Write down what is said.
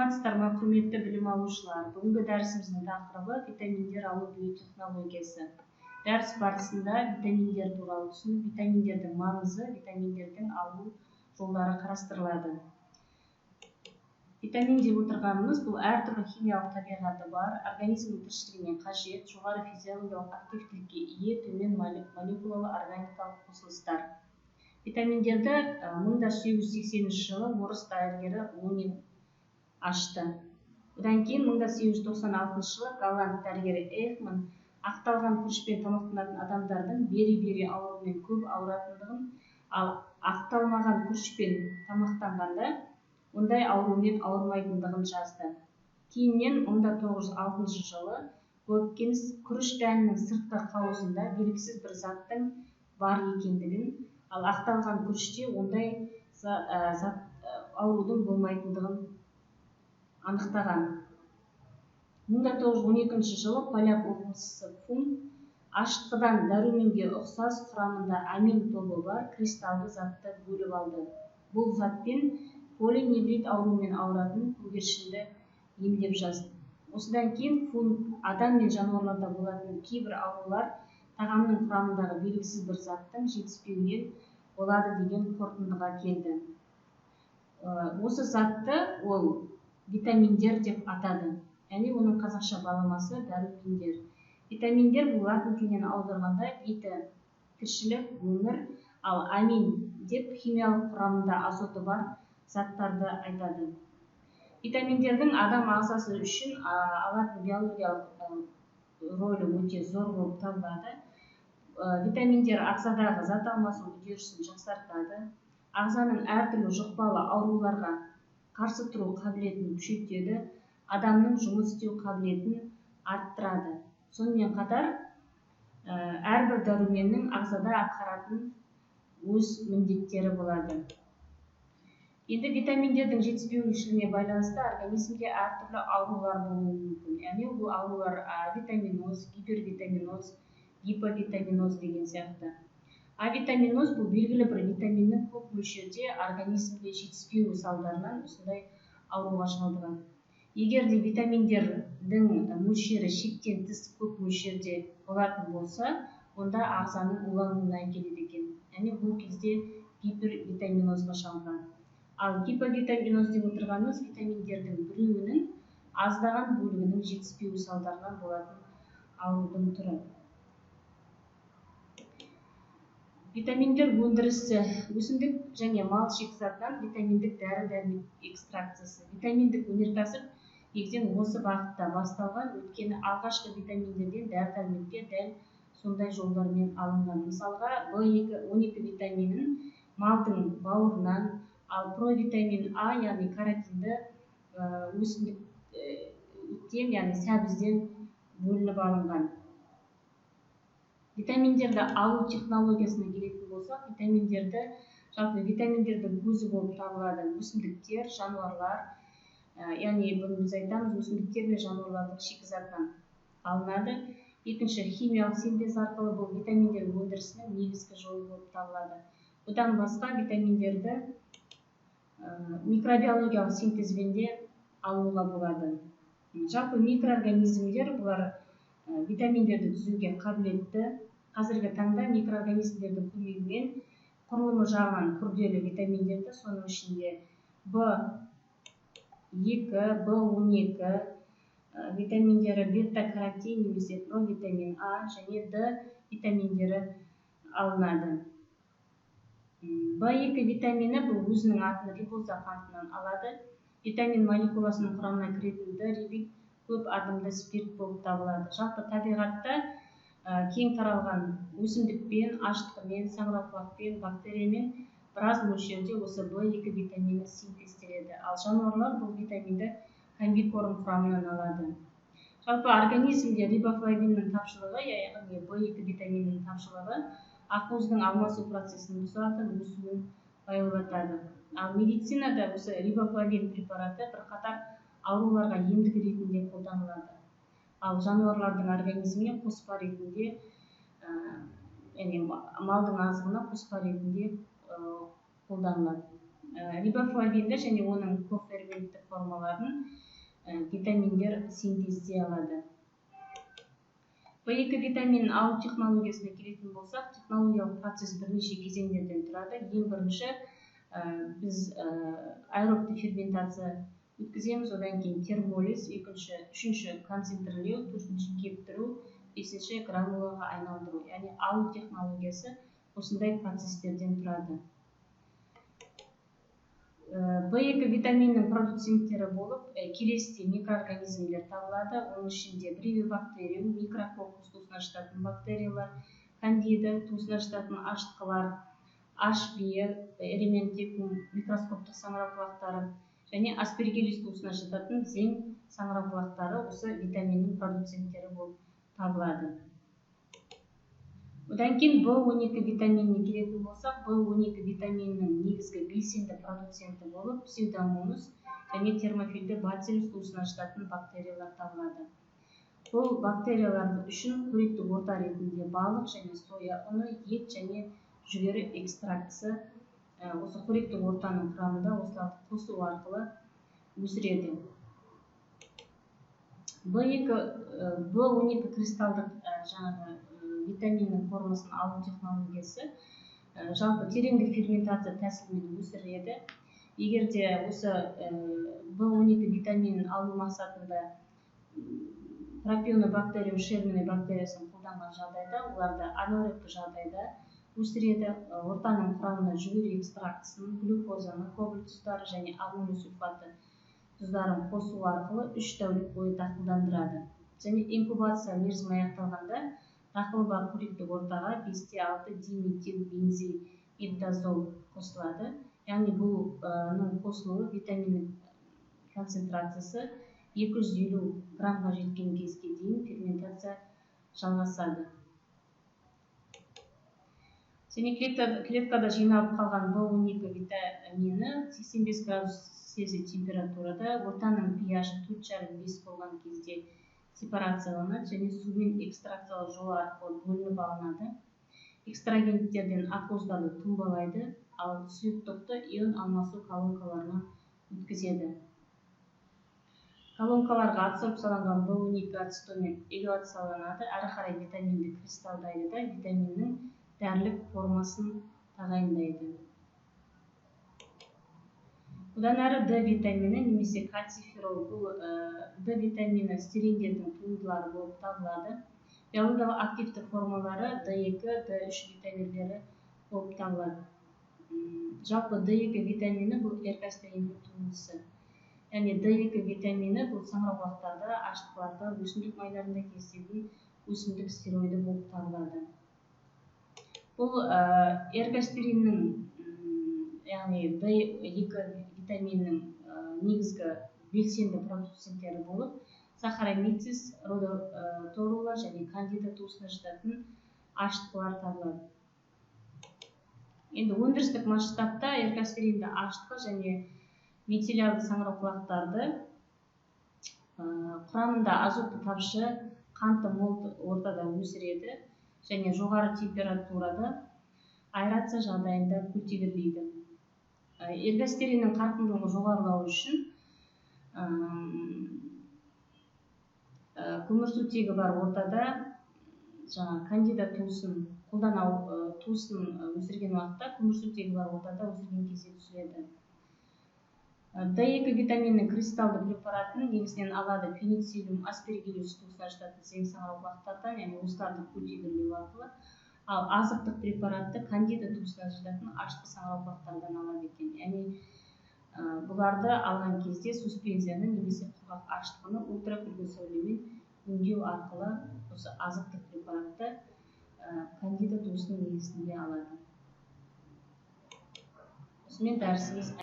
Саламатсыздар ма, құрметті білім алушылар. Бүгінгі дәрісіміздің тақырыбы витаминдер алу биотехнологиясы. Дәріс барысында витаминдер туралы түсініп, витаминдердің маңызы, витаминдердің алу жолдары қарастырылады. Витамин деп отырғанымыз бұл әртүрлі химиялық табиғаты бар, организмнің тіршілігіне қажет, жоғары физиологиялық активтілікке ие, төмен молекулалы органикалық қосылыстар. Витаминдерді 1880 жылы орыс дәрігері Лунин ашты. Одан кейін 1896 жылы голланд дәрігері Эйхман ақталған күрішпен тамақтанатын адамдардың бері-бері ауруымен көп ауыратындығын, ал ақталмаған күрішпен тамақтанғанда ондай аурумен ауырмайтындығын жазды. Кейіннен 1906 жылы Гопкинс күріш дәнінің сыртқы қауызында белгісіз бір заттың бар екендігін, ал ақталған күріште ондай аурудың болмайтындығын анықтаған. 1912 жылы поляк оқымыстысы Фун ашытқыдан дәруменге ұқсас құрамында амин тобы бар кристалды затты бөліп алды. Бұл затпен полиневрит ауруымен ауыратын көгершінді емдеп жазды. Осыдан кейін Фун адам мен жануарларда болатын кейбір аурулар тағамның құрамындағы белгісіз бір заттың жетіспеуінен болады деген қорытындыға келді. Осы затты ол витаминдер деп атады. Яғни оның қазақша баламасы дәрумендер. Витаминдер бұл латын тілінен аударғанда вита тіршілік, өмір, ал амин деп химиялық құрамында азоты бар заттарды айтады. Витаминдердің адам ағзасы үшін алатын биологиялық рөлі өте зор болып табылады. Витаминдер ағзадағы зат алмасу үдерісін жақсартады. Ағзаның әртүрлі жұқпалы ауруларға қарсы тұру қабілетін күшейтеді, адамның жұмыс істеу қабілетін арттырады. Сонымен қатар, әрбір дәруменнің ағзада атқаратын өз міндеттері болады. Енді витаминдердің жетіспеушілігіне байланысты организмде әртүрлі аурулар болуы мүмкін. Яғни бұл аурулар витаминоз, гипервитаминоз, гиповитаминоз деген сияқты. Авитаминоз бұл белгілі бір витаминнің көп мөлшерде организмде жетіспеуі салдарынан осындай ауруға шалдығады. Егер де витаминдердің мөлшері шектен тыс көп мөлшерде болатын болса, онда ағзаның улануына әкеледі екен. Яғни бұл кезде гипервитаминозға шалдығады. Ал гиповитаминоз деп отырғанымыз витаминдердің біреуінің аздаған бөлігінің жетіспеуі салдарынан болатын аурудың түрі. Витаминдер өндірісі өсімдік және мал шикізатынан витаминдік дәрі-дәрмек экстракциясы. Витаминдік өнеркәсіп негізінен осы бағытта басталған, өйткені алғашқы витаминдерден дәрі-дәрмекке дәл сондай жолдармен алынған. Мысалға, В12 витаминін малдың бауырынан, ал провитамин А, яғни каротинді өсімдіктен, яғни сәбізден бөлініп алынған. Витаминдерді алу технологиясына келетін болсақ, витаминдердің көзі болып табылады өсімдіктер, жануарлар, яғни бұны біз айтамыз, өсімдіктер мен жануарлардың шикізатынан алынады. Екінші, химиялық синтез арқылы бұл витаминдер өндірісінің негізгі жолы болып табылады. Бұдан басқа витаминдерді микробиологиялық синтезбен де алуға болады. Жалпы микроорганизмдер бұлар витаминдерді түзуге қабілетті. Қазіргі таңда микроорганизмдердің көмегімен құрылымы жағынан күрделі витаминдерді, соның ішінде В2, В12 витаминдері, бета-каротин немесе провитамин А және Д витаминдері алынады. В2 витамині бұл өзінің атын рибоза қантынан алады. Витамин молекуласының құрамына кіретін Д рибик көп атомды спирт болып табылады. Жалпы табиғатта кең таралған өсімдікпен, ашытқымен, саңырауқұлақпен, бактериямен біраз мөлшерде осы В2 витамині синтезделеді. Ал жануарлар бұл витаминді комбикорм құрамынан алады. Жалпы организмде рибофлавиннің тапшылығы, яғни В2 витаминінің тапшылығы ақуыздың алмасу процесін бұзатын, өсуін баяулатады. Ал медицинада осы рибофлавин препараты бірқатар ауруларға емдік ретінде қолданылады. Ал жануарлардың организміне қоспа ретінде, малдың азығына қоспа ретінде қолданылады. рибофлавиндер және оның коферменттік формаларын витаминдер синтездей алады. B2 витаминін алу технологиясына келетін болсақ, технологиялық процесс бірнеше кезеңдерден тұрады. Ең бірінші біз аэробты ферментация өткіземіз, одан кейін термолиз, үшінші концентрлеу, төртінші кептіру, бесінші гранулаға айналдыру. Яғни алу технологиясы осындай процестерден тұрады. B2 витаминінің продуценттері болып, келесідей микроорганизмдер табылады. Оның ішінде бривибактериум, микрококус туысына жататын бактериялар, кандида туысына жататын ашытқылар, HB, эрементикум, микроскоптық саңырауқұлақтары және аспергиллус туысына жататын зең саңырауқұлақтары осы витаминнің продуценттері болып табылады. Одан кейін B12 витаминіне келетін болсақ, B12 витаминінің негізгі белсенді продуценті болып псевдомонус және термофильді бациллус туысына жататын бактериялар табылады. Бұл бактериялар үшін қоректі орта ретінде балық және соя ұны, ет және жүгері экстрактысы осы қоректі ортаның құрамында осыларды қосу арқылы өсіреді. B12 кристалдық витаминнің формасын алу технологиясы жалпы тереңдік ферментация тәсілімен өсіріледі. Егер де осы B12 витаминін алу мақсатында пропионобактериум шермені бактериясын қолданған жағдайда, оларды анаэробты жағдайда өсіреді. Ортаның құрамына жүгері экстрактысын, глюкозаны, кобальт тұздары және аммоний сульфаты тұздарын қосу арқылы 3 тәулік бойы дақылдандырады. Және инкубация мерзімі аяқталғанда дақыл бар қоректі ортаға 5-6 диметил бензоимидазол қосылады. Яғни бұның қосылуы витаминнің концентрациясы 250 граммға жеткен кезге дейін ферментация жалғасады. Және клеткада жиналып қалған B12 витамині 85 градус Цельсий температурада ортаның pH 4,5 болған кезде сепарацияланады және сумен экстракциялау жолы арқылы бөлініп алынады. Экстрагенттерден ақуыздарды тұнбалайды, ал сұйықтықты ион алмасу колонкаларына өткізеді. Колонкаларға адсорбцияланған B12 ацетонмен элевацияланады, әрі қарай витаминді кристалдайды да витаминнің дәрілік формасын тағайындайды. Одан әрі D витамині немесе кальциферол, бұл D витамині стериндердің туындылары болып табылады. Биологиялық активті формалары D2, D3 витаминдері болып табылады. Жалпы D2 витамині бұл эркостериннің туындысы. Яғни D2 витамині бұл саңырауқұлақтарда, ашытқыларда, өсімдік майларында кездесетін өсімдік стероиді болып табылады. Бұл эркостериннің, яғни D2 витаминінің негізгі белсенді продуценттері болып, сахаромицис, родоторула және кандида туысына жататын ашытқылар табылады. Енді өндірістік масштабта эркостеринді ашытқы және метилиалды саңырауқұлақтарды құрамында азотты тапшы, қанты мол ортада өсіреді және жоғары температурада аэрация жағдайында культивирлейді. Эркостериннің қарқындылығы жоғарылау үшін көмірсутегі бар ортада кандида туысын өсірген уақытта көмірсутегі бар ортада өсірген кезде түзіледі. D2 витаминінің кристалды препаратын негізінен алады пенициллиум, аспергиллус туысына жататын зең саңырауқұлақтардан, яғни осыларды культивирлеу арқылы, ал азықтық препаратты кандида туысына жататын ашытқы саңырауқұлақтардан алады екен. Яғни бұларды алған кезде суспензияны немесе құрғақ ашытқыны ультрафиолет сәулемен өңдеу арқылы осы азықтық препаратты кандида туысының негізінде алады. Осымен дәрісіміз